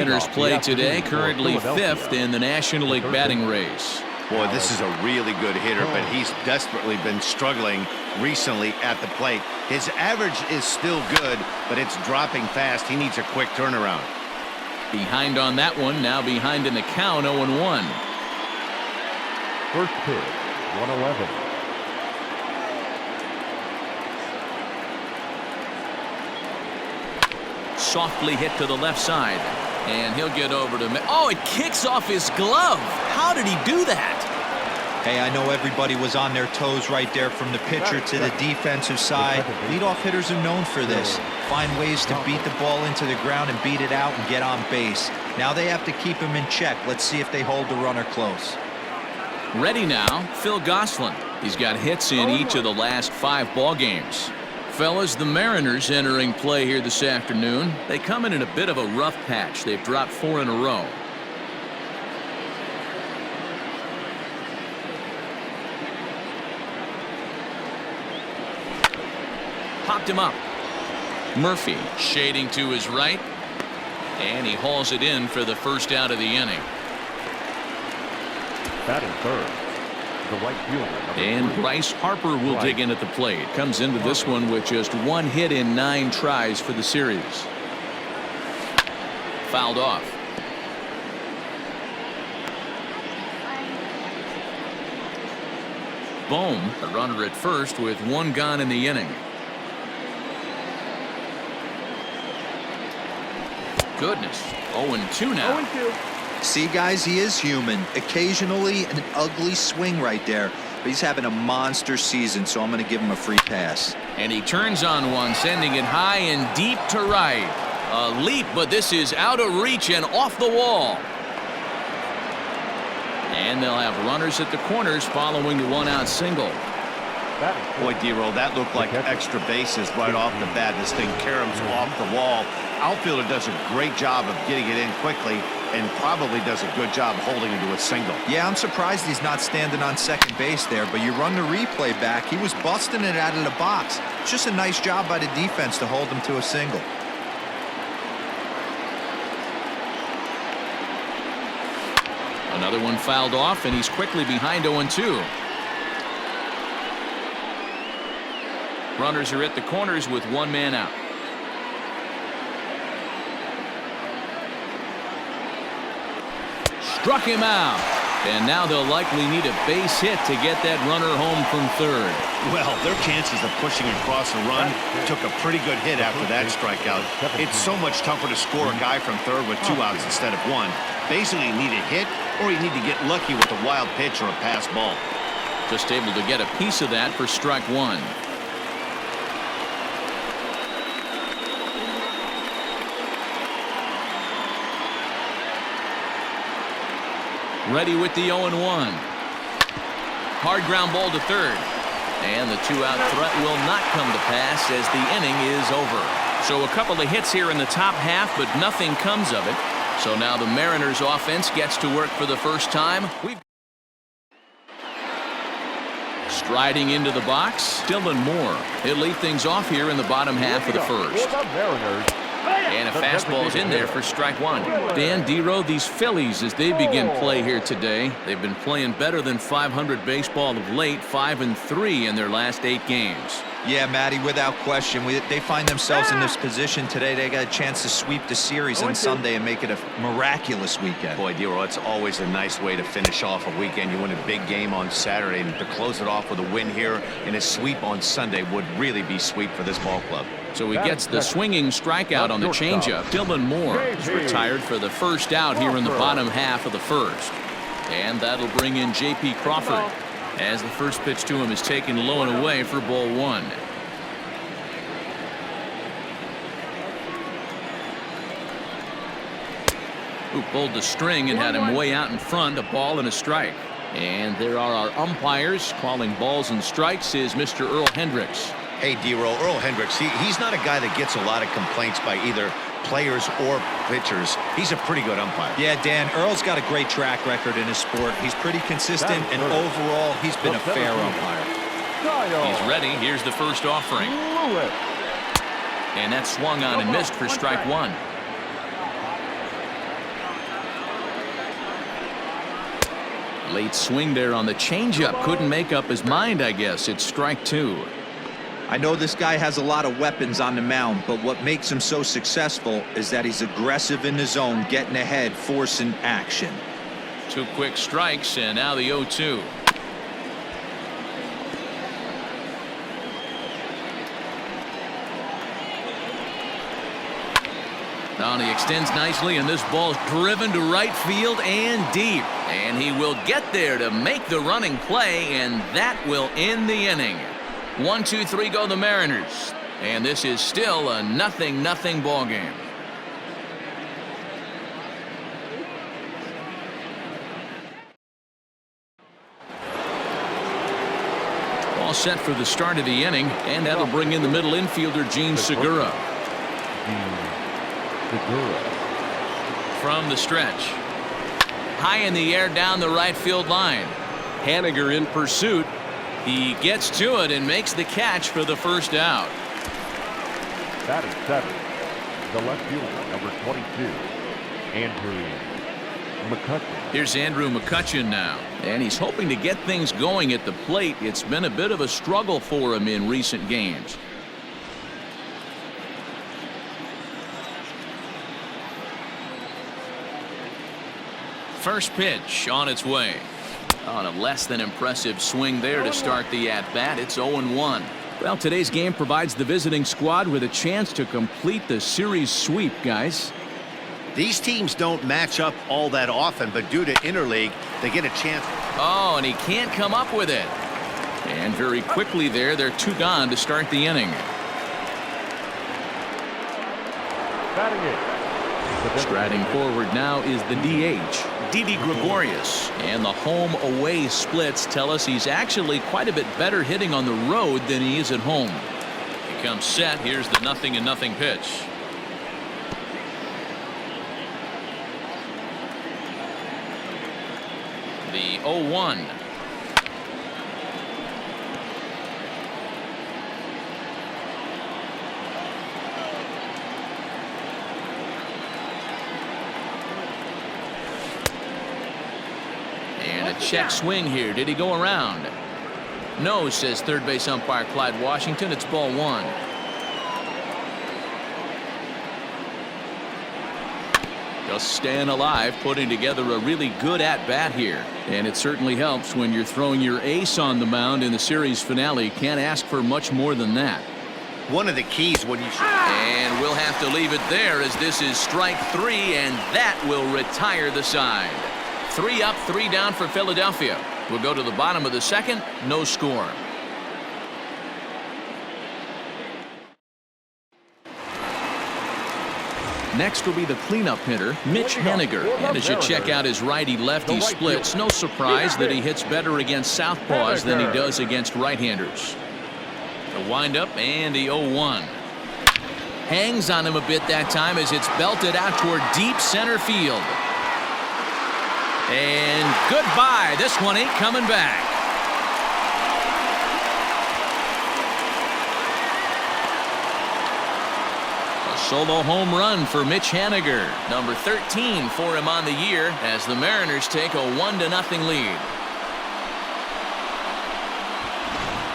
Hitters play today, currently 5th in the National League batting race. Boy, this is a really good hitter, but he's desperately been struggling recently at the plate. His average is still good, but it's dropping fast. He needs a quick turnaround. Behind on that one, now behind in the count, 0-1. First pitch, 111. Softly hit to the left side, and he'll get over to me. Oh, it kicks off his glove. How did he do that? Hey, I know everybody was on their toes right there from the pitcher to the defensive side. Leadoff hitters are known for this. Find ways to beat the ball into the ground and beat it out and get on base. Now they have to keep him in check. Let's see if they hold the runner close. Ready now, Phil Gosselin. He's got hits in each of the last 5 ball games. Fellas, the Mariners entering play here this afternoon. They come in a bit of a rough patch. They've dropped 4 in a row. Popped him up. Murphy shading to his right, and he hauls it in for the first out of the inning. Batting third, the right fielder. And Bryce Harper will dig in at the plate. Comes into this one with just 1 hit in 9 tries for the series. Fouled off. Bohm, a runner at first with 1 gone in the inning. Goodness, 0-2 now. 0-2. See, guys, he is human. Occasionally an ugly swing right there, but he's having a monster season, so I'm going to give him a free pass. And he turns on one, sending it high and deep to right. A leap, but this is out of reach and off the wall. And they'll have runners at the corners following the 1-out single. Boy, D-Roll, that looked like extra bases right off the bat. This thing caroms off the wall. Outfielder does a great job of getting it in quickly and probably does a good job holding him to a single. Yeah, I'm surprised he's not standing on second base there, but you run the replay back. He was busting it out of the box. It's just a nice job by the defense to hold him to a single. Another one fouled off, and he's quickly behind 0-2. Runners are at the corners with 1 man out. Struck him out, and now they'll likely need a base hit to get that runner home from third. Well, their chances of pushing across a run took a pretty good hit after that strikeout. It's so much tougher to score a guy from third with 2 outs instead of 1. Basically, you need a hit, or you need to get lucky with a wild pitch or a pass ball. Just able to get a piece of that for strike 1. Ready with the 0-1. Hard ground ball to third. And the 2-out threat will not come to pass as the inning is over. So a couple of hits here in the top half, but nothing comes of it. So now the Mariners offense gets to work for the first time. Striding into the box, Dylan Moore. He'll lead things off here in the bottom half of the first. And a fastball's in there for strike 1. Dan, D-Row, these Phillies, as they begin play here today, they've been playing better than .500 baseball of late, 5-3 in their last 8 games. Yeah, Matty, without question. They find themselves in this position today. They got a chance to sweep the series on Sunday and make it a miraculous weekend. Boy, D-Roll, it's always a nice way to finish off a weekend. You win a big game on Saturday, and to close it off with a win here and a sweep on Sunday would really be sweet for this ball club. So he gets the swinging strikeout on the changeup. Dylan Moore is retired for the first out here in the bottom half of the first. And that'll bring in J.P. Crawford as the first pitch to him is taken low and away for ball 1. Who pulled the string and had him way out in front, a ball and a strike. And there are our umpires calling balls and strikes is Mr. Earl Hendricks. Hey, D-Roll, Earl Hendricks, he's not a guy that gets a lot of complaints by either players or pitchers. He's a pretty good umpire. Yeah, Dan, Earl's got a great track record in his sport. He's pretty consistent, and overall, he's been a fair umpire. He's ready. Here's the first offering. And that swung on and missed for strike 1. Late swing there on the changeup. Couldn't make up his mind, I guess. It's strike two. I know this guy has a lot of weapons on the mound, but what makes him so successful is that he's aggressive in the zone, getting ahead, forcing action. 2 quick strikes, and now the 0-2. Now he extends nicely, and this ball's driven to right field and deep. And he will get there to make the running play, and that will end the inning. 1-2-3 go the Mariners. And this is still a 0-0 ball game. All set for the start of the inning, and that'll bring in the middle infielder, Gene Segura. From the stretch. High in the air down the right field line. Haniger in pursuit. He gets to it and makes the catch for the first out. Batting seven, the left fielder, number 22, Andrew McCutchen. Here's Andrew McCutchen now, and he's hoping to get things going at the plate. It's been a bit of a struggle for him in recent games. First pitch on its way. On a less than impressive swing there to start the at-bat. It's 0-1. Well, today's game provides the visiting squad with a chance to complete the series sweep, guys. These teams don't match up all that often, but due to interleague, they get a chance. Oh, and he can't come up with it. And very quickly there, they're 2 gone to start the inning. Batting it. Striding forward now is the DH, Didi Gregorius. And the home-away splits tell us he's actually quite a bit better hitting on the road than he is at home. He comes set. Here's the 0-0 pitch. The 0-1. Check swing here. Did he go around? No, says third base umpire Clyde Washington. It's ball 1. Just staying alive, putting together a really good at-bat here. And it certainly helps when you're throwing your ace on the mound in the series finale. Can't ask for much more than that. One of the keys when you... And we'll have to leave it there as this is strike 3, and that will retire the side. 3 up, 3 down for Philadelphia. We'll go to the bottom of the second. No score. Next will be the cleanup hitter, Mitch Haniger. And as you check out his righty-lefty splits, no surprise that he hits better against southpaws than he does against right-handers. The windup and the 0-1. Hangs on him a bit that time as it's belted out toward deep center field. And goodbye. This one ain't coming back. A solo home run for Mitch Haniger. Number 13 for him on the year as the Mariners take a 1-0 lead.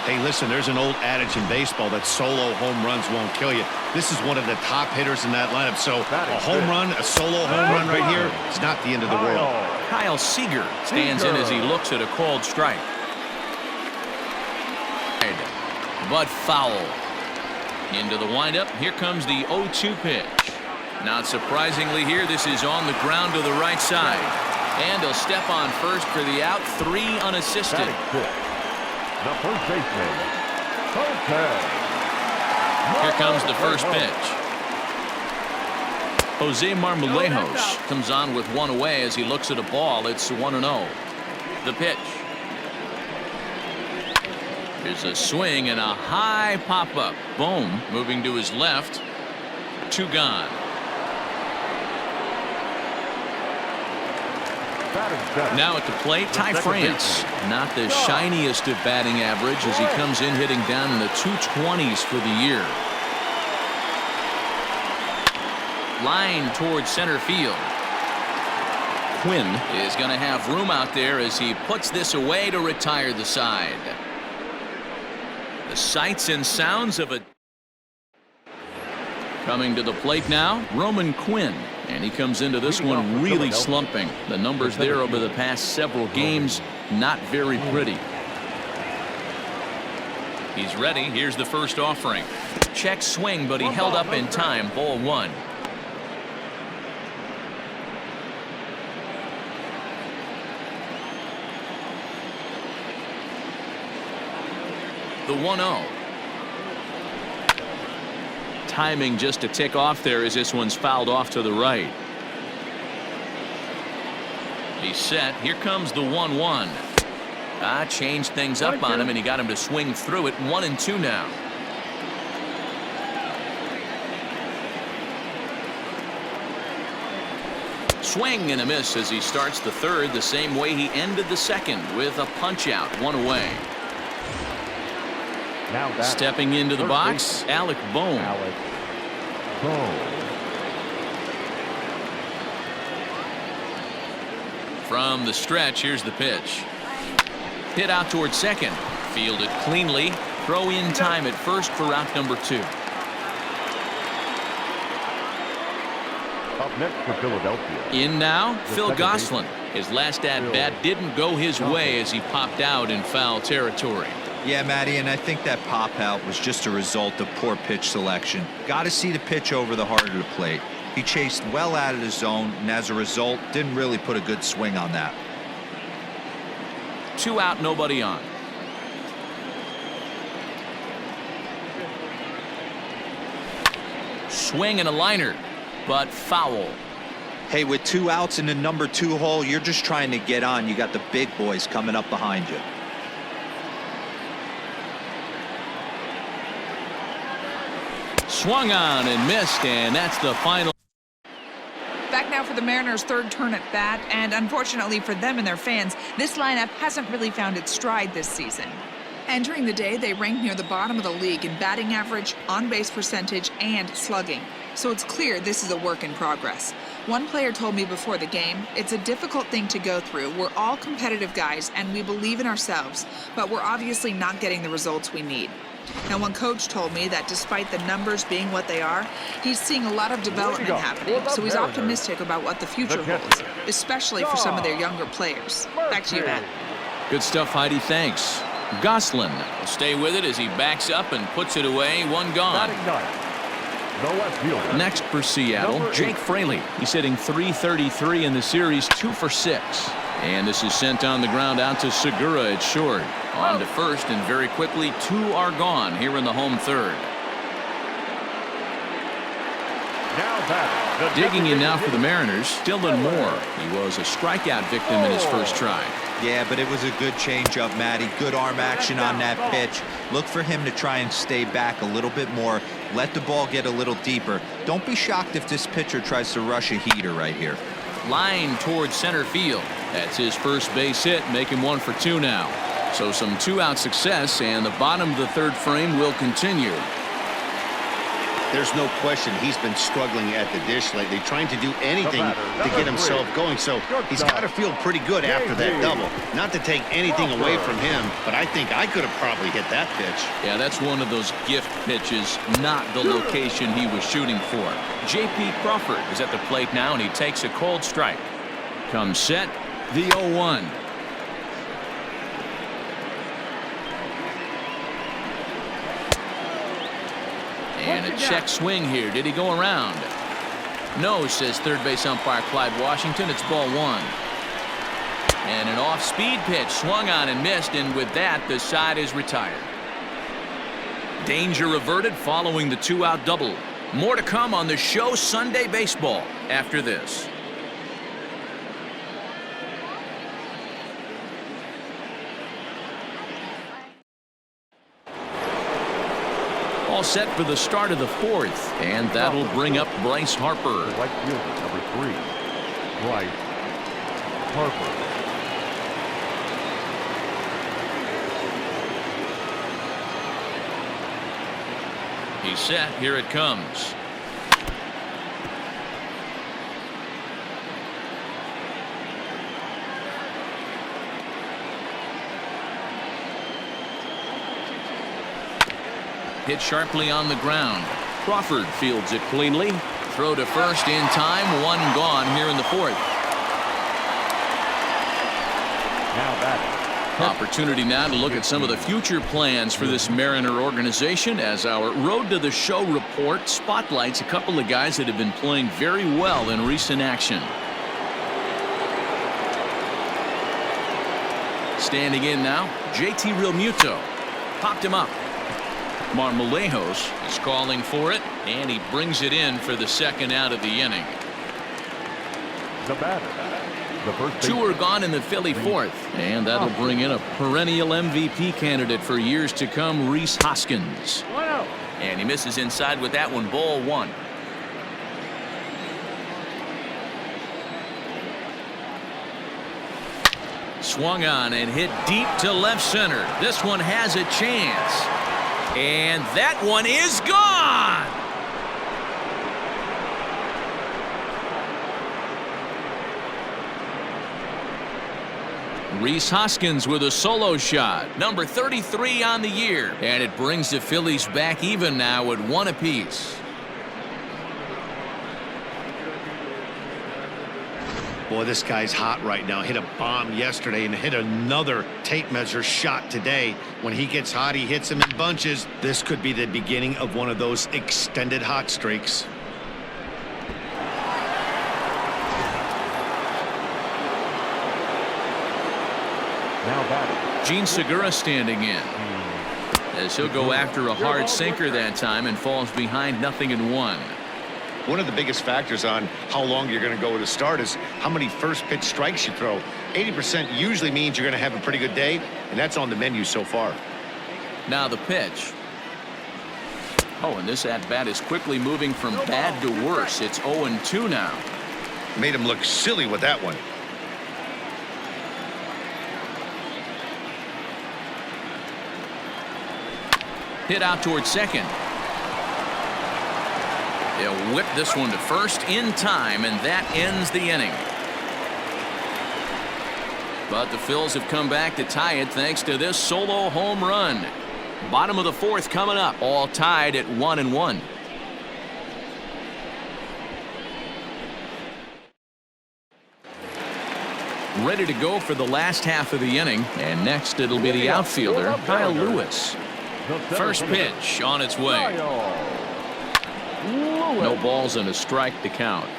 Hey, listen, there's an old adage in baseball that solo home runs won't kill you. This is one of the top hitters in that lineup. So a home run, a solo home run right here, it's not the end of the world. Kyle Seager stands in as he looks at a called strike. But foul. Into the windup. Here comes the 0-2 pitch. Not surprisingly here, this is on the ground to the right side. And he'll step on first for the out. 3 unassisted. The first baseman, Here comes the first pitch. Jose Marmolejos comes on with 1 away as he looks at a ball. It's 1-0. The pitch. Here's a swing and a high pop-up. Bohm moving to his left. 2 gone. Now at the plate, Ty France. Not the shiniest of batting average as he comes in hitting down in the 220s for the year. Line towards center field. Quinn is going to have room out there as he puts this away to retire the side. The sights and sounds of a coming to the plate now, Roman Quinn, and he comes into this one really slumping. The numbers there over the past several games, not very pretty. He's ready. Here's the first offering. Check swing, but he held up in time. Ball one. The 1-0. Timing just to tick off there as this one's fouled off to the right. He's set. Here comes the 1-1. Changed things up on him, and he got him to swing through it. 1-2 now. Swing and a miss as he starts the third the same way he ended the second with a punch out. One away. Stepping into the box, Alec Bohm. From the stretch, here's the pitch. Hit out towards second. Fielded cleanly. Throw in time at first for out number 2. Up next for Philadelphia. In now, Phil Gosselin. His last at-bat didn't go his way as he popped out in foul territory. Yeah, Matty, and I think that pop out was just a result of poor pitch selection. Got to see the pitch over the heart of the plate. He chased well out of the zone, and as a result, didn't really put a good swing on that. 2 out, nobody on. Swing and a liner, but foul. Hey, with 2 outs in the number 2 hole, you're just trying to get on. You got the big boys coming up behind you. Swung on and missed, and that's the final. Back now for the Mariners' third turn at bat, and unfortunately for them and their fans, this lineup hasn't really found its stride this season. Entering the day, they ranked near the bottom of the league in batting average, on-base percentage, and slugging. So it's clear this is a work in progress. One player told me before the game, it's a difficult thing to go through. We're all competitive guys, and we believe in ourselves, but we're obviously not getting the results we need. Now, one coach told me that despite the numbers being what they are, he's seeing a lot of development happening, so he's optimistic about what the future holds, especially for some of their younger players. Back to you, Matt. Good stuff, Heidi. Thanks. Gosselin will stay with it as he backs up and puts it away. One gone. Next for Seattle, Jake Fraley. He's hitting .333 in the series, 2 for 6. And this is sent on the ground out to Segura at short. On to first, and very quickly 2 are gone here in the home third. Digging in now for the Mariners, Dylan Moore. He was a strikeout victim in his first try. Yeah, but it was a good changeup, Matty. Good arm action on that pitch. Look for him to try and stay back a little bit more. Let the ball get a little deeper. Don't be shocked if this pitcher tries to rush a heater right here. Line towards center field. That's his first base hit, making 1 for 2 now. So some 2-out success, and the bottom of the third frame will continue. There's no question he's been struggling at the dish lately, trying to do anything to get himself going. So he's got to feel pretty good after that double. Not to take anything away from him, but I think I could have probably hit that pitch. Yeah, that's one of those gift pitches, not the location he was shooting for. J.P. Crawford is at the plate now, and he takes a cold strike. Comes set, the 0-1. And a check swing here. Did he go around? No, says third base umpire Clyde Washington. It's ball 1. And an off-speed pitch swung on and missed, and with that, the side is retired. Danger averted following the 2-out double. More to come on the show Sunday Baseball after this. All set for the start of the 4th, and that'll bring up Bryce Harper. Right fielder, number 3, Bryce Harper. He's set. Here it comes. Hit sharply on the ground. Crawford fields it cleanly. Throw to first in time. One gone here in the fourth. Now batting. Opportunity now to look at some of the future plans for this Mariner organization as our Road to the Show report spotlights a couple of guys that have been playing very well in recent action. Standing in now, JT Realmuto. Popped him up. Marmolejos is calling for it, and he brings it in for the second out of the inning. The batter. The first Two are gone in the Philly fourth, and that'll bring in a perennial MVP candidate for years to come, Rhys Hoskins. And he misses inside with that one, ball one. Swung on and hit deep to left center. This one has a chance. And that one is gone. Rhys Hoskins with a solo shot, number 33 on the year, and it brings the Phillies back even now at one apiece. Boy, this guy's hot right now. Hit a bomb yesterday and hit another tape measure shot today. When he gets hot, he hits them in bunches. This could be the beginning of one of those extended hot streaks. Now batting. Gene Segura standing in as he'll go after a hard sinker that time and falls behind 0-1. One of the biggest factors on how long you're going to go with a start is how many first pitch strikes you throw. 80% usually means you're going to have a pretty good day, and that's on the menu so far. Now the pitch. Oh, and this at-bat is quickly moving from bad to worse. It's 0-2 now. Made him look silly with that one. Hit out towards second. They'll whip this one to first in time, and that ends the inning. But the Phils have come back to tie it thanks to this solo home run. Bottom of the fourth coming up, all tied at 1-1. Ready to go for the last half of the inning, and next it'll be the outfielder, Kyle Lewis. First pitch on its way. No balls and a strike to count.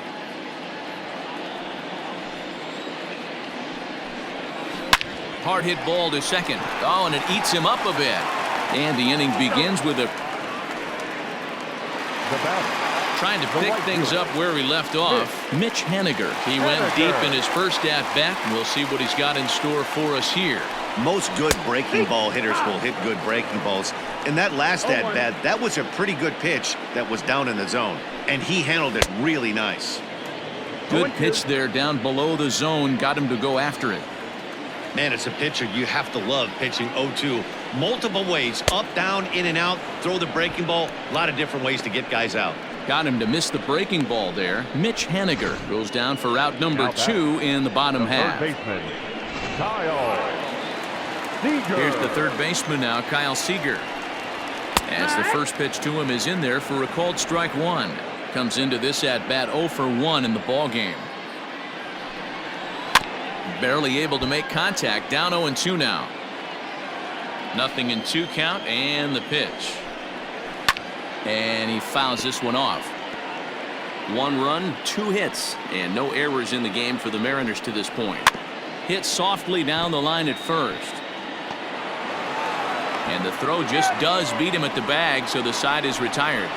Hard hit ball to second. Oh, and it eats him up a bit. And the inning begins with a trying to pick things up where he left off. Mitch Haniger. He went deep in his first at bat. We'll see what he's got in store for us here. Most good breaking ball hitters will hit good breaking balls. In that last at bat, that was a pretty good pitch that was down in the zone, and he handled it really nice. Good pitch there down below the zone, got him to go after it. Man, it's a pitcher you have to love pitching 0-2. Multiple ways, up, down, in and out, throw the breaking ball. A lot of different ways to get guys out. Got him to miss the breaking ball there. Mitch Haniger goes down for out number 2 in the bottom half. Here's the third baseman now, Kyle Seager. As the first pitch to him is in there for a called strike one. Comes into this at bat 0 for 1 in the ball game. Barely able to make contact, down 0-2 now. 0-2 count, and the pitch. And he fouls this one off. 1 run, 2 hits, and no errors in the game for the Mariners to this point. Hit softly down the line at first. And the throw just does beat him at the bag, so the side is retired.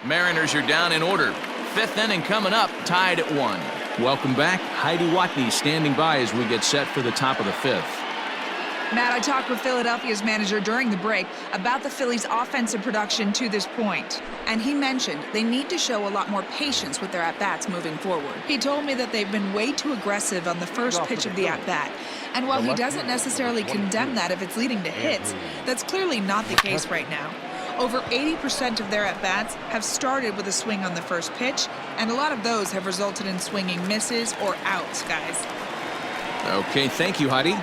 Mariners are down in order. 5th inning coming up, tied at 1. Welcome back. Heidi Watney standing by as we get set for the top of the 5th. Matt, I talked with Philadelphia's manager during the break about the Phillies' offensive production to this point. And he mentioned they need to show a lot more patience with their at-bats moving forward. He told me that they've been way too aggressive on the first pitch of the at-bat. And while he doesn't necessarily condemn that if it's leading to hits, that's clearly not the case right now. Over 80% of their at-bats have started with a swing on the first pitch, and a lot of those have resulted in swinging misses or outs, guys. Okay, thank you, Heidi.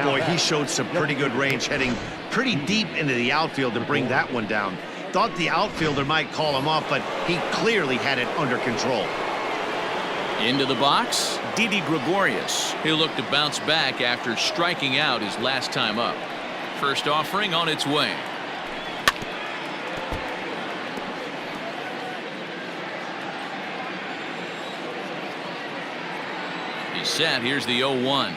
Boy, he showed some pretty good range heading pretty deep into the outfield to bring that one down. Thought the outfielder might call him off, but he clearly had it under control. Into the box, Didi Gregorius. He'll look to bounce back after striking out his last time up. First offering on its way. He's set. Here's the 0-1.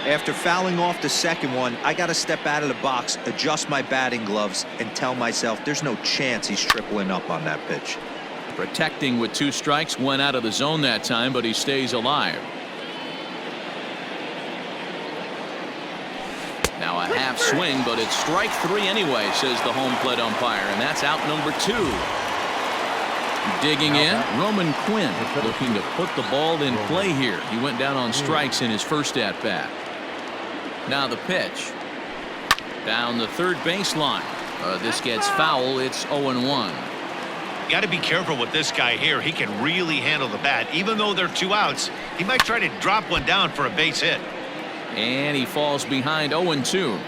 After fouling off the second one, I got to step out of the box, adjust my batting gloves, and tell myself there's no chance he's tripling up on that pitch. Protecting with 2 strikes, went out of the zone that time, but he stays alive. Now a half swing, but it's strike 3 anyway, says the home plate umpire, and that's out number 2. Digging in, Roman Quinn looking to put the ball in play here. He went down on strikes in his first at-bat. Now the pitch. Down the third baseline. This gets foul. It's 0-1. Got to be careful with this guy here. He can really handle the bat. Even though there are 2 outs, he might try to drop one down for a base hit. And he falls behind 0-2.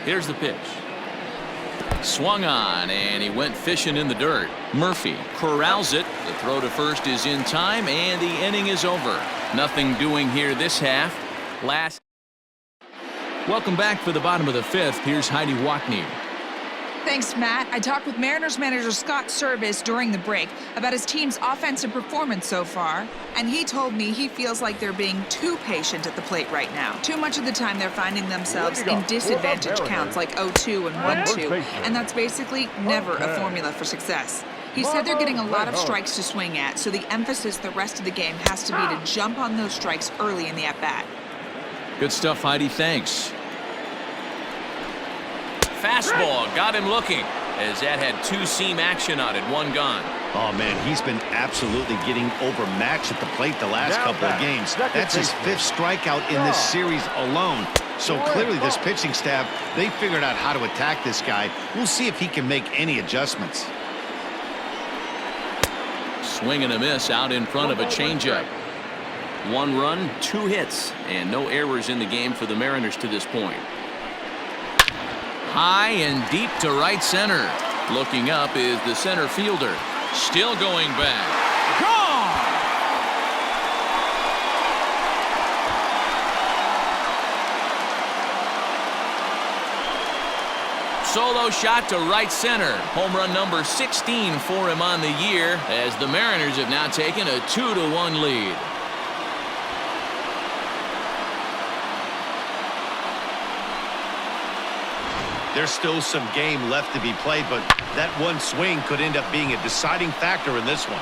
Here's the pitch. Swung on, and he went fishing in the dirt. Murphy corrals it. The throw to first is in time, and the inning is over. Nothing doing here this half. Welcome back for the bottom of the 5th. Here's Heidi Watney. Thanks, Matt. I talked with Mariners manager Scott Service during the break about his team's offensive performance so far, and he told me he feels like they're being too patient at the plate right now. Too much of the time they're finding themselves in disadvantage counts like 0-2 and 1-2, and that's basically never a formula for success. He said they're getting a lot of strikes to swing at, so the emphasis the rest of the game has to be to jump on those strikes early in the at-bat. Good stuff, Heidi. Thanks. Fastball got him looking, as that had 2-seam action on it. 1 gone. Oh, man, he's been absolutely getting overmatched at the plate the last couple of games. That's his 5th strikeout in this series alone. So clearly this pitching staff, they figured out how to attack this guy. We'll see if he can make any adjustments. Swing and a miss out in front of a changeup. 1 run, 2 hits, and no errors in the game for the Mariners to this point. High and deep to right center. Looking up is the center fielder. Still going back. Gone! Solo shot to right center. Home run number 16 for him on the year, as the Mariners have now taken a 2-1 lead. There's still some game left to be played, but that one swing could end up being a deciding factor in this one.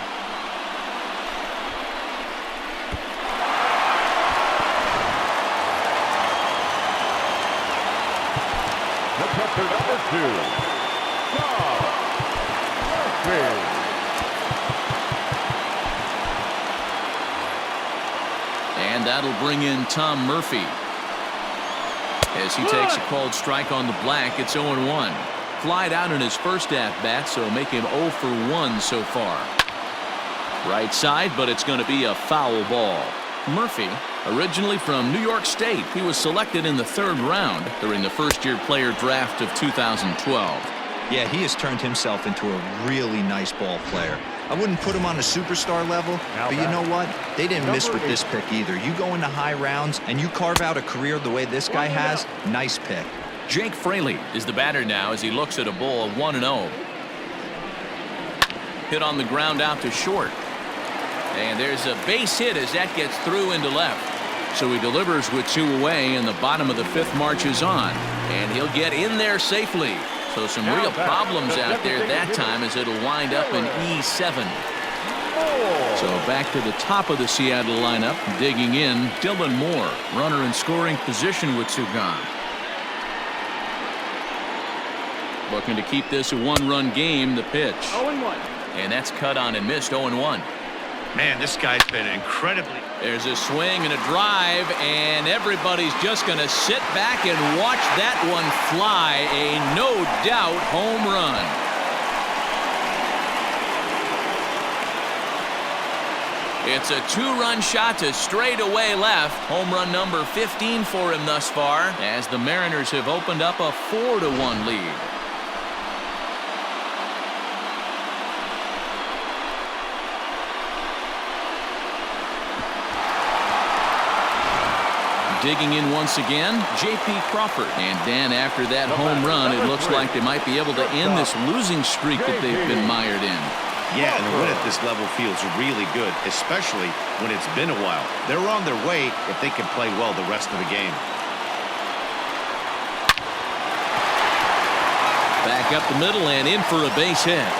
The catcher number 2, And that'll bring in Tom Murphy. As he takes a called strike on the black, it's 0-1. Flied out in his first at-bat, so make him 0 for 1 so far. Right side, but it's going to be a foul ball. Murphy, originally from New York State, he was selected in the 3rd round during the first-year player draft of 2012. Yeah, he has turned himself into a really nice ball player. I wouldn't put him on a superstar level, but you know what? They didn't miss with this pick either. You go into high rounds and you carve out a career the way this guy has, nice pick. Jake Fraley is the batter now as he looks at a ball of 1-0. Hit on the ground out to short. And there's a base hit as that gets through into left. So he delivers with 2 away, and the bottom of the 5th marches on. And he'll get in there safely. So some real problems out there that time, as it'll wind up in E7. So back to the top of the Seattle lineup, digging in, Dylan Moore, runner in scoring position with 2 gone. Looking to keep this a 1-run game. The pitch. 0-1. And that's cut on and missed. 0-1. Man, this guy's been incredibly... There's a swing and a drive, and everybody's just going to sit back and watch that one fly. A no-doubt home run. It's a two-run shot to straightaway left. Home run number 15 for him thus far, as the Mariners have opened up a 4-1 lead. Digging in once again, J.P. Crawford. And Dan, after that home run, it looks like they might be able to end this losing streak that they've been mired in. Yeah, and the win at this level feels really good, especially when it's been a while. They're on their way if they can play well the rest of the game. Back up the middle and in for a base hit.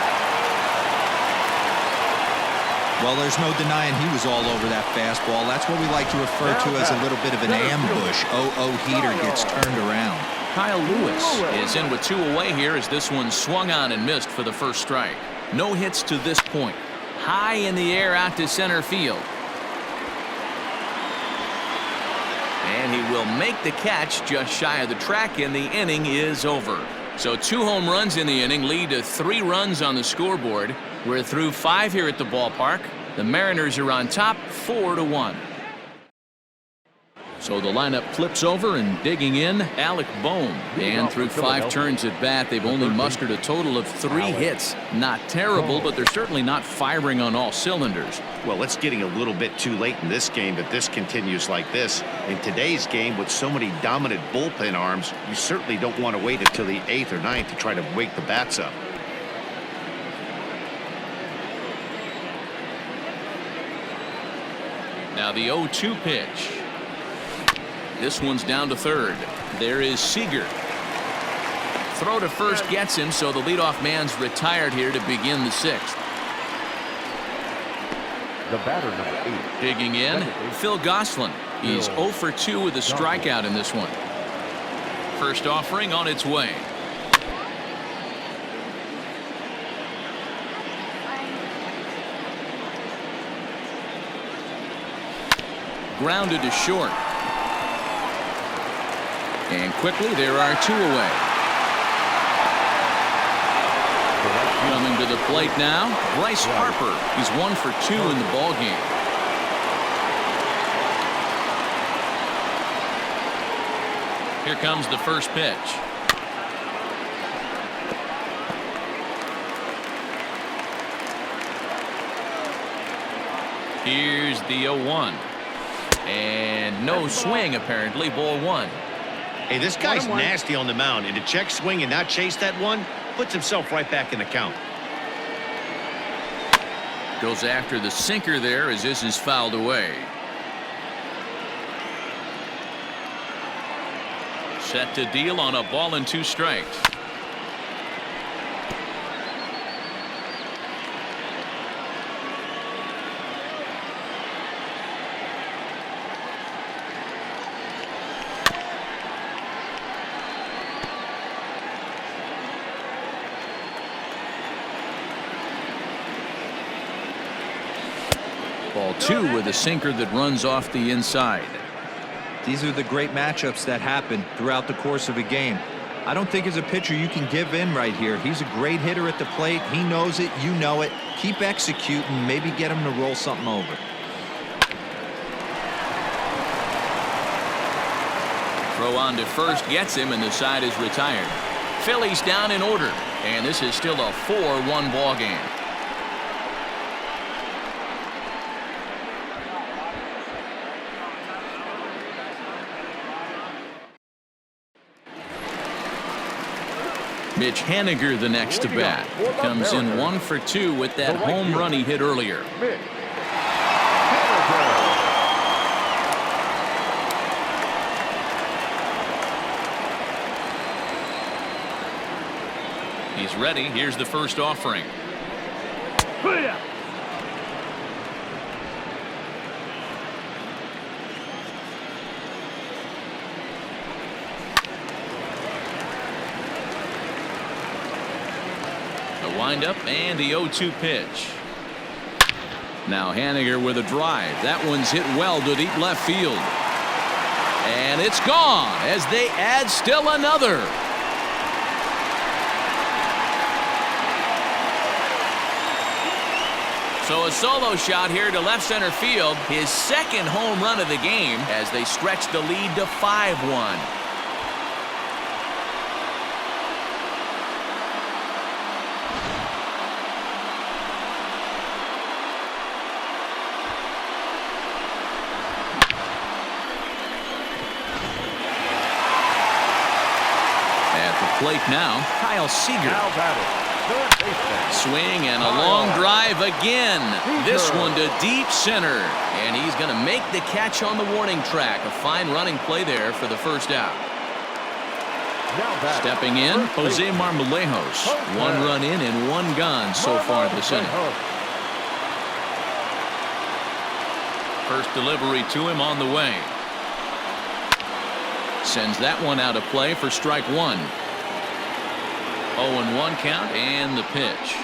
Well, there's no denying he was all over that fastball. That's what we like to refer to as a little bit of an ambush. Heater gets turned around. Kyle Lewis is in with 2 away here as this one swung on and missed for the first strike. No hits to this point. High in the air out to center field. And he will make the catch just shy of the track, and the inning is over. So 2 home runs in the inning lead to 3 runs on the scoreboard. We're through 5 here at the ballpark. The Mariners are on top 4-1. So the lineup flips over, and digging in, Alec Bohm. And through 5 turns at bat, they've only mustered a total of 3 hits. Not terrible, but they're certainly not firing on all cylinders. Well, it's getting a little bit too late in this game that this continues like this. In today's game, with so many dominant bullpen arms, you certainly don't want to wait until the 8th or 9th to try to wake the bats up. Now the 0-2 pitch. This one's down to third. There is Seager. Throw to first gets him, so the leadoff man's retired here to begin the 6th. The batter, number 8. Digging in, Phil Gosselin. He's 0 for 2 with a strikeout in this one. First offering on its way. Grounded to short. And quickly there are 2 away. Coming to the plate now, Bryce Harper. He's 1 for 2 in the ball game. Here comes the first pitch. Here's the 0-1. And no swing, apparently. Ball 1. Hey, this guy's nasty on the mound, and to check swing and not chase that one puts himself right back in the count. Goes after the sinker there as this is fouled away. Set to deal on a ball and 2 strikes. Ball 2 with a sinker that runs off the inside. These are the great matchups that happen throughout the course of a game. I don't think as a pitcher you can give in right here. He's a great hitter at the plate. He knows it. You know it. Keep executing. Maybe get him to roll something over. Throw on to first gets him, and the side is retired. Phillies down in order, and this is still a 4-1 ball game. Mitch Haniger the next to bat. Comes in 1 for 2 with that home run he hit earlier. He's ready. Here's the first offering. Windup and the 0-2 pitch. Now Haniger with a drive. That one's hit well to deep left field. And it's gone as they add still another. So a solo shot here to left center field, his second home run of the game as they stretch the lead to 5-1. Plate now, Kyle Seager. Swing and a long drive again. This one to deep center. And he's going to make the catch on the warning track. A fine running play there for the first out. Stepping in, Jose Marmolejos. 1 run in and 1 gone so far this inning. First delivery to him on the way. Sends that one out of play for strike 1. 0-1 count and the pitch.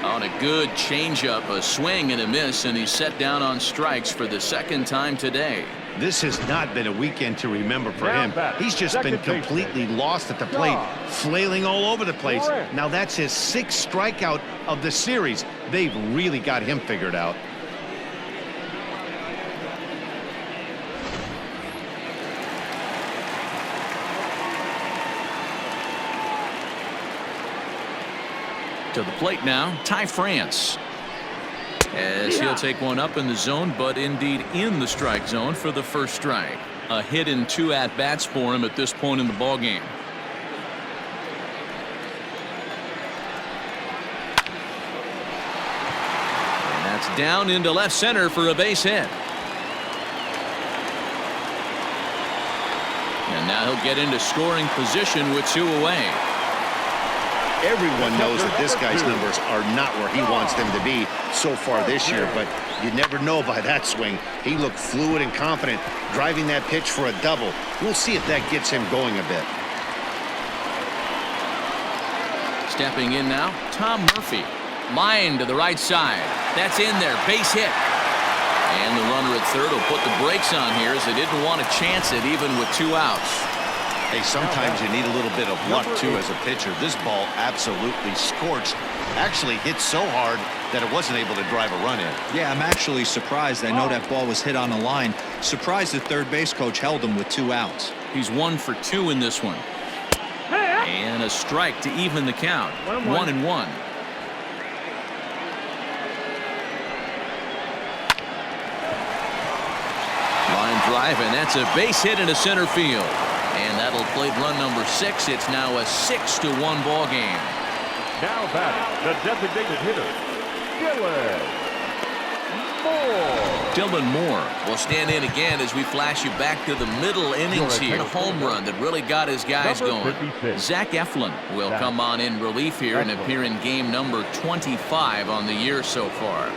On a good changeup, a swing and a miss, and he's set down on strikes for the second time today. This has not been a weekend to remember for him. He's just been completely lost at the plate, flailing all over the place. Now that's his 6th strikeout of the series. They've really got him figured out. To the plate now, Ty France. As he'll take one up in the zone, but indeed in the strike zone for the first strike. A hit and 2 at-bats for him at this point in the ballgame. And that's down into left center for a base hit. And now he'll get into scoring position with 2 away. Everyone knows that this guy's numbers are not where he wants them to be so far this year, but you never know by that swing. He looked fluid and confident, driving that pitch for a double. We'll see if that gets him going a bit. Stepping in now, Tom Murphy. Line to the right side. That's in there. Base hit. And the runner at third will put the brakes on here as they didn't want to chance it even with 2 outs. Hey, sometimes you need a little bit of luck, too, as a pitcher. This ball absolutely scorched. Actually hit so hard that it wasn't able to drive a run in. Yeah, I'm actually surprised. I know that ball was hit on the line. Surprised the third base coach held him with 2 outs. He's 1 for 2 in this one. And a strike to even the count. 1-1. Line drive, and that's a base hit into center field. And that'll play run number 6. It's now a 6-1 ball game. Now batting, the designated hitter, Dylan Moore will stand in again as we flash you back to the middle innings here. Home run that really got his guys going. Zach Eflin will come on in relief here and appear in game number 25 on the year so far.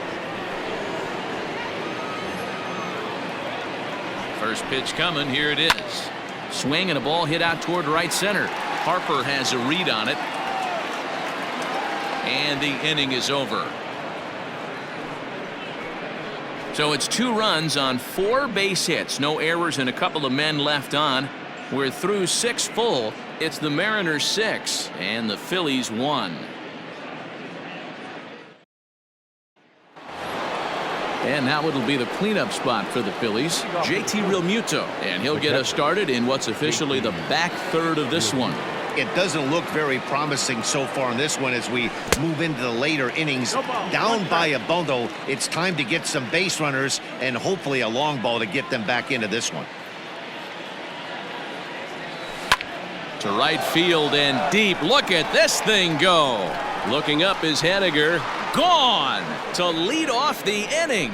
First pitch coming. Here it is. Swing and a ball hit out toward right center. Harper has a read on it. And the inning is over. So it's 2 runs on 4 base hits. No errors and a couple of men left on. We're through 6 full. It's the Mariners 6 and the Phillies 1. And now it'll be the cleanup spot for the Phillies. JT Realmuto. And he'll get us started in what's officially the back third of this one. It doesn't look very promising so far in this one as we move into the later innings. Down by a bundle, it's time to get some base runners and hopefully a long ball to get them back into this one. To right field and deep. Look at this thing go. Looking up is Henniger. Gone to lead off the inning.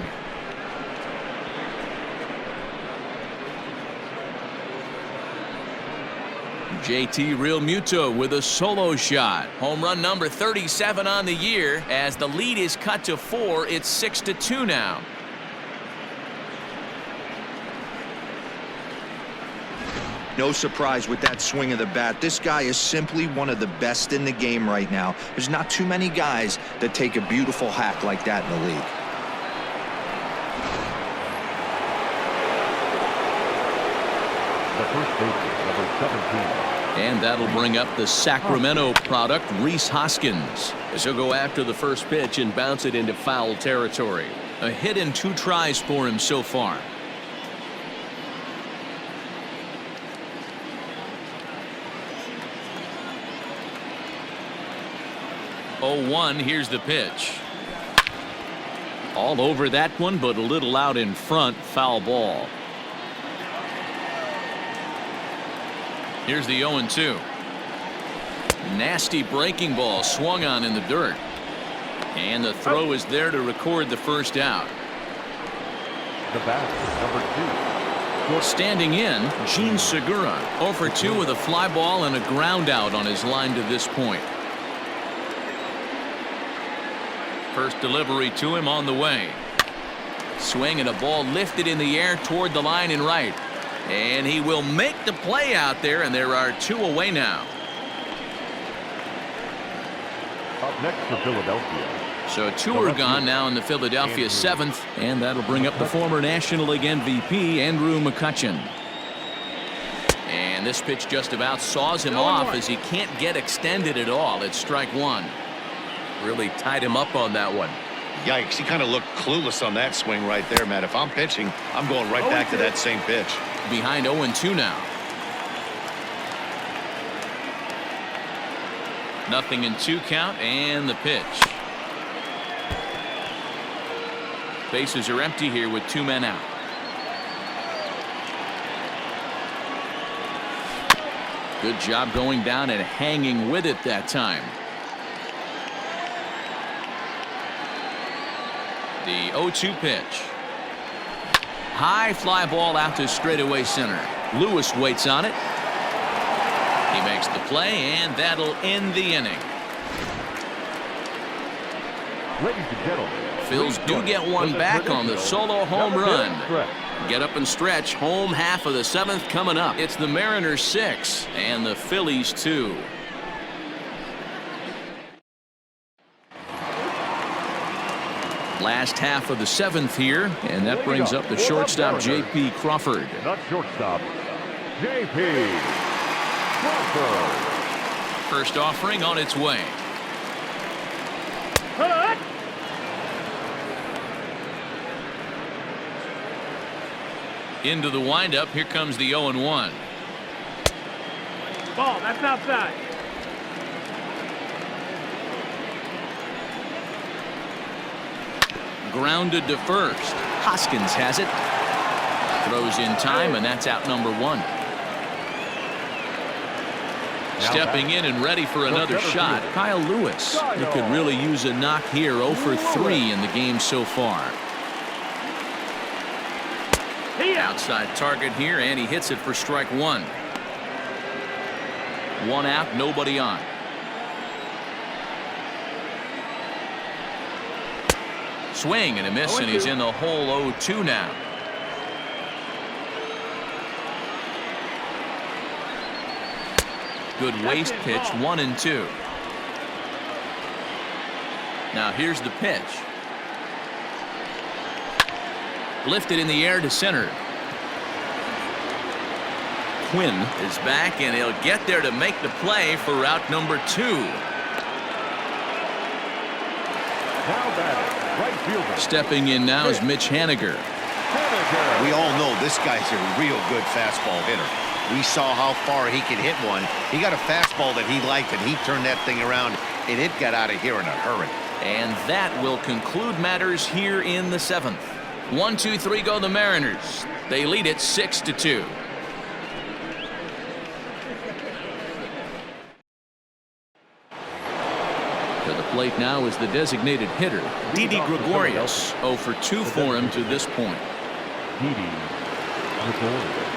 JT Realmuto with a solo shot. Home run number 37 on the year. As the lead is cut to 4, it's 6-2 now. No surprise with that swing of the bat. This guy is simply one of the best in the game right now. There's not too many guys that take a beautiful hack like that in the league. The first baseman, number 17. And that'll bring up the Sacramento product, Rhys Hoskins, as he'll go after the first pitch and bounce it into foul territory. A hit in 2 tries for him so far. 0-1, here's the pitch. All over that one, but a little out in front, foul ball. Here's the 0-2. Nasty breaking ball swung on in the dirt. And the throw is there to record the first out. The bat, number 2. Standing in, Gene Segura, 0 for 2 with a fly ball and a ground out on his line to this point. First delivery to him on the way. Swing and a ball lifted in the air toward the line and right. And he will make the play out there, and there are 2 away now. Up next for Philadelphia. So 2 are gone now in the Philadelphia 7th, and that'll bring up the former National League MVP, Andrew McCutchen. And this pitch just about saws him off as he can't get extended at all. It's strike 1. Really tied him up on that one. Yikes, he kind of looked clueless on that swing right there, Matt. If I'm pitching, I'm going right back to that same pitch. Behind 0-2 now. Nothing in 2 count, and the pitch. Bases are empty here with 2 men out. Good job going down and hanging with it that time. The 0-2 pitch. High fly ball out to straightaway center. Lewis waits on it. He makes the play, and that'll end the inning. Ladies and gentlemen, Phils do get one back on the solo home run. Stretch. Get up and stretch. Home half of the 7th coming up. It's the Mariners 6 and the Phillies 2. Last half of the 7th here, and that brings up the shortstop J.P. Crawford. Not shortstop, J.P. Crawford. First offering on its way. Into the windup. Here comes the 0-1. Ball, that's outside. Grounded to first. Hoskins has it. Throws in time, and that's out number 1. Stepping in and ready for another shot, Kyle Lewis. He could really use a knock here. 0 for 3 in the game so far. Outside target here, and he hits it for strike 1. 1 out, nobody on. Swing and a miss, and he's in the hole. 0-2 now. Good waste pitch. 1-2. Now here's the pitch. Lifted in the air to center. Quinn is back, and he'll get there to make the play for route number 2. Now batting, right fielder. Stepping in now is Mitch Haniger. We all know this guy's a real good fastball hitter. We saw how far he could hit one. He got a fastball that he liked, and he turned that thing around, and it got out of here in a hurry. And that will conclude matters here in the 7th. 1, 2, 3 go the Mariners. They lead it 6-2. To the plate now is the designated hitter, Didi Gregorius. 0 for 2 for him to this point. Didi Gregorius.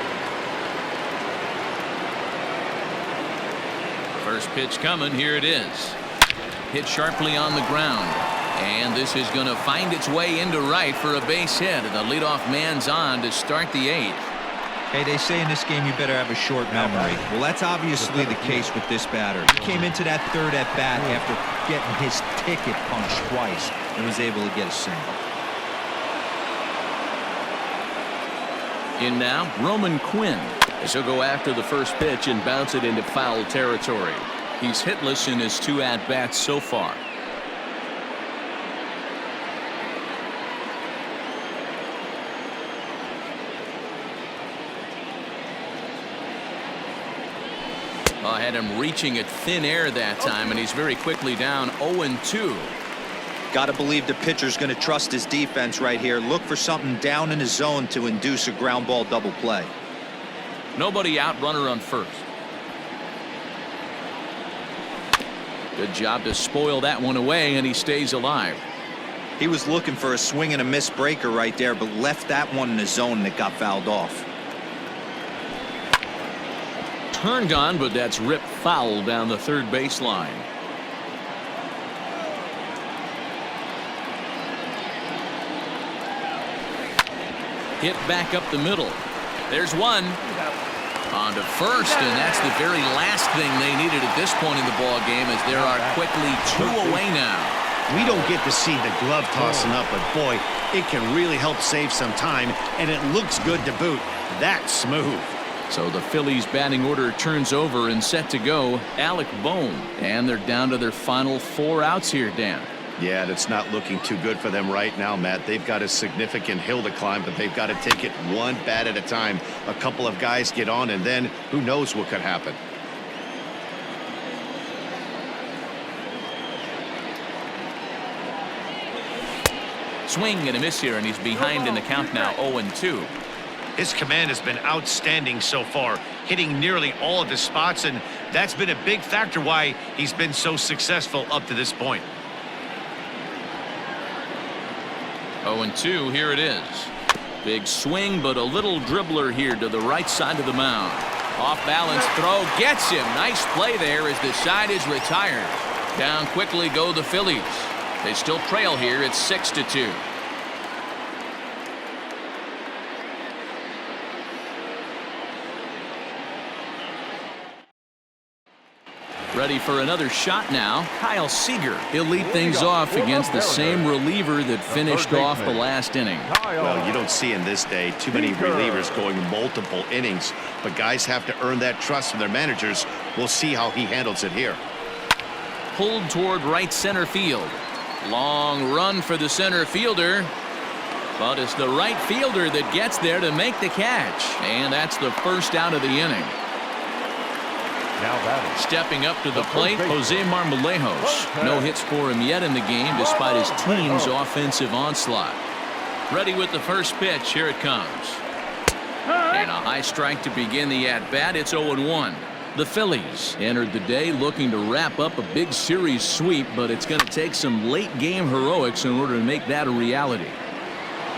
First pitch coming. Here it is. Hit sharply on the ground. And this is going to find its way into right for a base hit. And the leadoff man's on to start the 8th. Hey, they say in this game you better have a short memory. Well, that's obviously the case with this batter. He came into that 3rd at bat after getting his ticket punched twice and was able to get a single. In now, Roman Quinn. as he'll go after the first pitch and bounce it into foul territory. He's hitless in his 2 at-bats so far. I had him reaching at thin air that time, and he's very quickly down 0-2. Got to believe the pitcher's going to trust his defense right here. Look for something down in his zone to induce a ground ball double play. Nobody out, runner on first. Good job to spoil that one away, and he stays alive. He was looking for a swing and a miss breaker right there, but left that one in the zone that got fouled off. Turned on, but that's ripped foul down the third baseline. Hit back up the middle. There's one. On to first, and that's the very last thing they needed at this point in the ball game, as there are quickly 2 away now. We don't get to see the glove tossing up, but boy, it can really help save some time, and it looks good to boot. That's smooth. So the Phillies batting order turns over and set to go. Alec Bohm, and they're down to their final 4 outs here, Dan. Yeah, that's not looking too good for them right now, Matt. They've got a significant hill to climb, but they've got to take it one bat at a time. A couple of guys get on, and then who knows what could happen. Swing and a miss here, and he's behind in the count now, 0-2. His command has been outstanding so far, hitting nearly all of his spots, and that's been a big factor why he's been so successful up to this point. 0-2, here it is. Big swing, but a little dribbler here to the right side of the mound. Off balance throw gets him. Nice play there as the side is retired. Down quickly go the Phillies. They still trail here. It's 6-2. Ready for another shot now. Kyle Seager. He'll lead things off against the same reliever that finished off the last inning. Well, you don't see in this day too many relievers going multiple innings, but guys have to earn that trust from their managers. We'll see how he handles it here. Pulled toward right center field. Long run for the center fielder. But it's the right fielder that gets there to make the catch. And that's the first out of the inning. Stepping up to the plate, Jose Marmolejos. No hits for him yet in the game despite his team's offensive onslaught. Ready with the first pitch. Here it comes. And a high strike to begin the at-bat. It's 0-1. The Phillies entered the day looking to wrap up a big series sweep, but it's going to take some late-game heroics in order to make that a reality.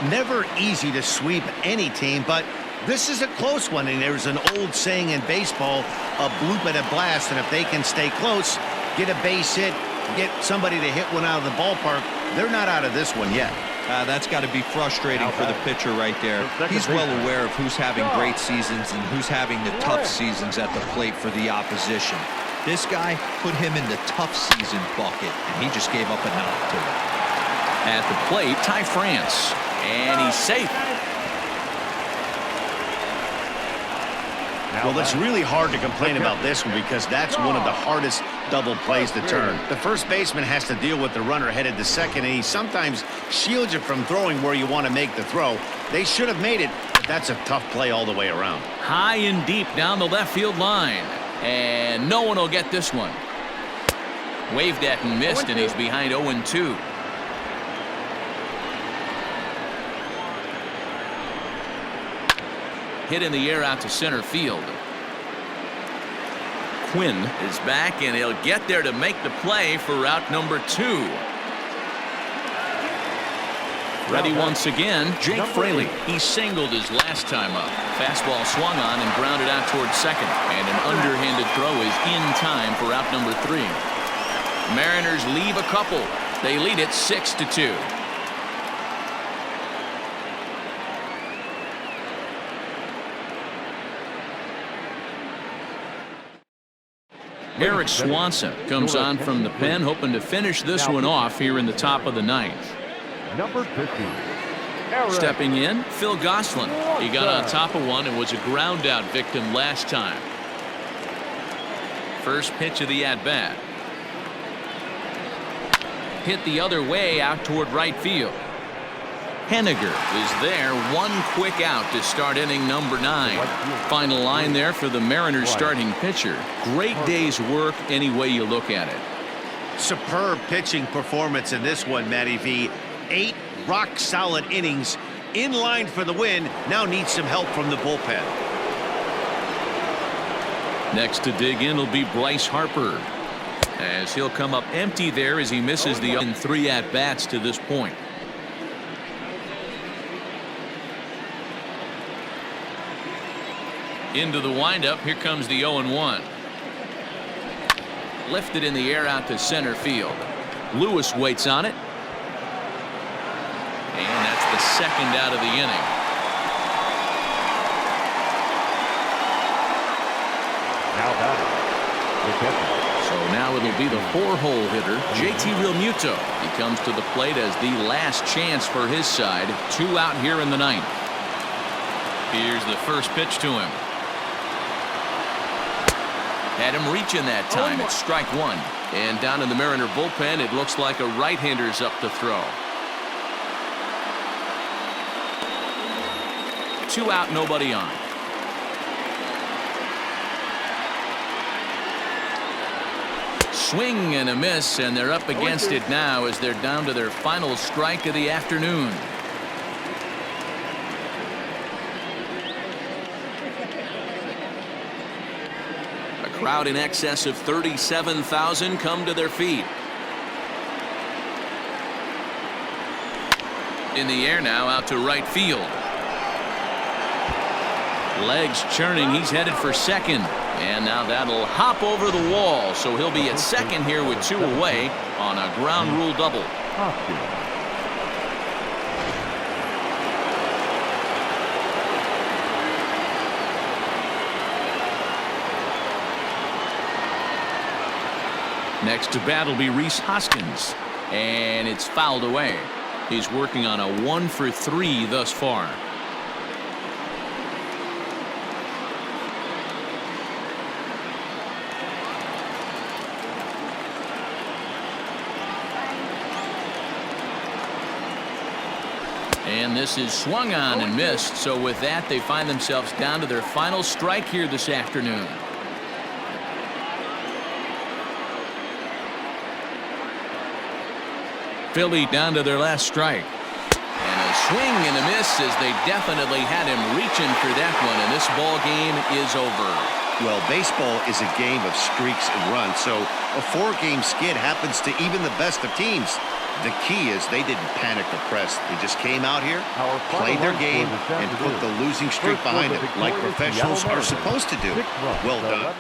Never easy to sweep any team, but this is a close one, and there's an old saying in baseball, a bloop and a blast, and if they can stay close, get a base hit, get somebody to hit one out of the ballpark, they're not out of this one yet. That's got to be frustrating for the pitcher right there. He's well aware of who's having great seasons and who's having the tough seasons at the plate for the opposition. This guy put him in the tough season bucket, and he just gave up a knock to it. At the plate, Ty France, and he's safe. Well, it's really hard to complain about this one because that's one of the hardest double plays to turn. The first baseman has to deal with the runner headed to second, and he sometimes shields you from throwing where you want to make the throw. They should have made it, but that's a tough play all the way around. High and deep down the left field line, and no one will get this one. Waved at and missed, and he's behind 0-2. Hit in the air out to center field. Quinn is back, and he'll get there to make the play for route number 2. Ready once again, Jake Fraley. He singled his last time up. Fastball swung on and grounded out towards second, and an underhanded throw is in time for route number 3. Mariners leave a couple. They lead it 6-2. Eric Swanson comes on from the pen, hoping to finish this one off here in the top of the 9th. Number 50, Stepping in, Phil Gosselin. He got on top of one and was a ground out victim last time. First pitch of the at-bat. Hit the other way out toward right field. Henniger is there, one quick out to start inning number 9. Final line there for the Mariners starting pitcher. Great day's work any way you look at it. Superb pitching performance in this one, Matty V. 8 rock-solid innings, in line for the win. Now needs some help from the bullpen. Next to dig in will be Bryce Harper, as he'll come up empty there as he misses the 3 at-bats to this point. Into the windup, here comes the 0-1. Lifted in the air out to center field. Lewis waits on it. And that's the second out of the inning. Now batting, the catcher. So now it'll be the 4-hole hitter, JT Realmuto. He comes to the plate as the last chance for his side. 2 out here in the 9th. Here's the first pitch to him. Had him reaching that time. It's strike 1. And down in the Mariner bullpen, it looks like a right-hander's up to throw. 2 out, nobody on. Swing and a miss, and they're up against it now as they're down to their final strike of the afternoon. A crowd in excess of 37,000 come to their feet. In the air now, out to right field. Legs churning, he's headed for second. And now that'll hop over the wall, so he'll be at second here with 2 away on a ground rule double. Next to bat will be Rhys Hoskins, and it's fouled away. He's working on a 1 for 3 thus far. And this is swung on and missed. So with that, they find themselves down to their final strike here this afternoon. Philly down to their last strike. And a swing and a miss as they definitely had him reaching for that one. And this ball game is over. Well, baseball is a game of streaks and runs, so a 4-game skid happens to even the best of teams. The key is they didn't panic or press. They just came out here, played their game, and put the losing streak behind them, like professionals are supposed to do. Well done.